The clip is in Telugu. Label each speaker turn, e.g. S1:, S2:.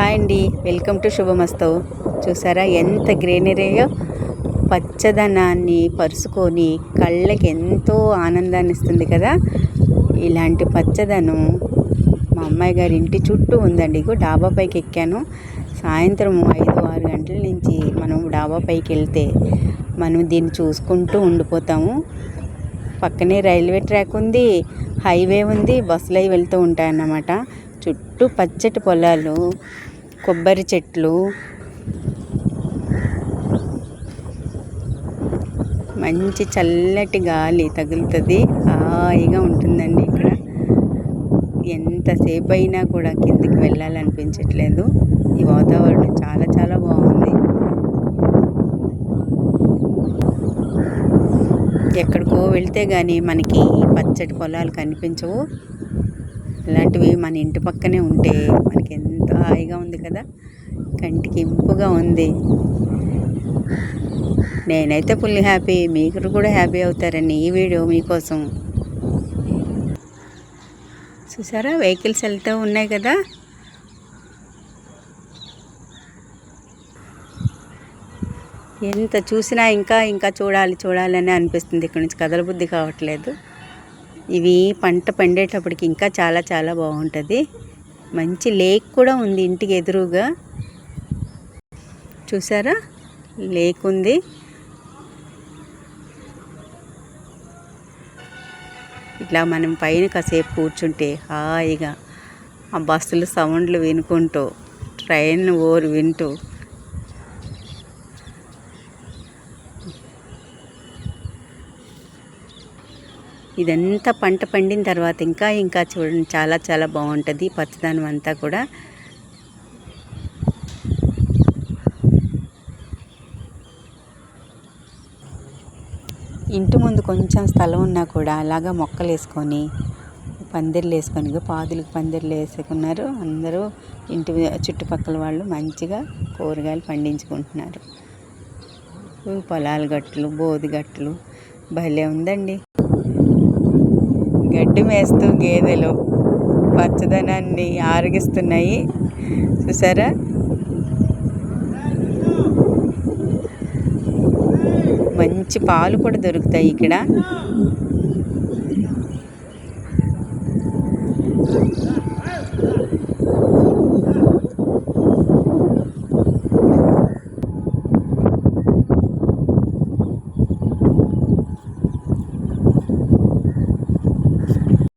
S1: హాయ్ అండి, వెల్కమ్ టు శుభమస్తు. చూసారా ఎంత గ్రీనరీయో, పచ్చదనాన్ని పరుచుకొని కళ్ళకి ఎంతో ఆనందాన్ని ఇస్తుంది కదా. ఇలాంటి పచ్చదనం మా అమ్మాయి గారి ఇంటి చుట్టూ ఉందండి. ఇగో డాబా పైకి ఎక్కాను. సాయంత్రం 5-6 గంటల నుంచి మనం డాబా పైకి వెళ్తే మనం దీన్ని చూసుకుంటూ ఉండిపోతాము. పక్కనే రైల్వే ట్రాక్ ఉంది, హైవే ఉంది, బస్సులు అవి వెళ్తూ ఉంటాయన్నమాట. చుట్టూ పచ్చటి పొలాలు, కొబ్బరి చెట్లు, మంచి చల్లటి గాలి తగులుతుంది. హాయిగా ఉంటుందండి ఇక్కడ. ఎంతసేపు అయినా కూడా కిందికి వెళ్ళాలనిపించట్లేదు. ఈ వాతావరణం చాలా చాలా బాగుంది. ఎక్కడికో వెళ్తే కానీ మనకి పచ్చటి పొలాలు కనిపించవు. ఇలాంటివి మన ఇంటి పక్కనే ఉంటే మనకి ఎంత హాయిగా ఉంది కదా, కంటికి ఇంపుగా ఉంది. నేనైతే ఫుల్ హ్యాపీ, మీరు కూడా హ్యాపీ అవుతారని ఈ వీడియో మీకోసం. చూసారా వెహికల్స్ వెళ్తూ ఉన్నాయి కదా. ఎంత చూసినా ఇంకా ఇంకా చూడాలని అనిపిస్తుంది. ఇక్కడ నుంచి కదలబుద్ధి కావట్లేదు. ఇవి పంట పండేటప్పటికి ఇంకా చాలా చాలా బాగుంటుంది. మంచి లేక్ కూడా ఉంది ఇంటికి ఎదురుగా. చూసారా లేక్ ఉంది. ఇట్లా మనం పైన కాసేపు కూర్చుంటే హాయిగా ఆ బస్సులు సౌండ్లు వినుకుంటూ, ట్రైన్ ఓరు వింటూ, ఇదంతా పంట పండిన తర్వాత ఇంకా ఇంకా చూడండి చాలా చాలా బాగుంటుంది పచ్చదనం అంతా కూడా. ఇంటి ముందు కొంచెం స్థలం ఉన్నా కూడా అలాగా మొక్కలు వేసుకొని, పందిర్లు వేసుకొని, పాదులకు పందిర్లు వేసుకున్నారు అందరూ. ఇంటి చుట్టుపక్కల వాళ్ళు మంచిగా కూరగాయలు పండించుకుంటున్నారు. పొలాల గట్లు, బోధి గట్లు భలే ఉందండి. గడ్డి మేస్తూ గేదెలు పచ్చదనాన్ని ఆరగిస్తున్నాయి. చూసారా మంచి పాలు కూడా దొరుకుతాయి ఇక్కడ.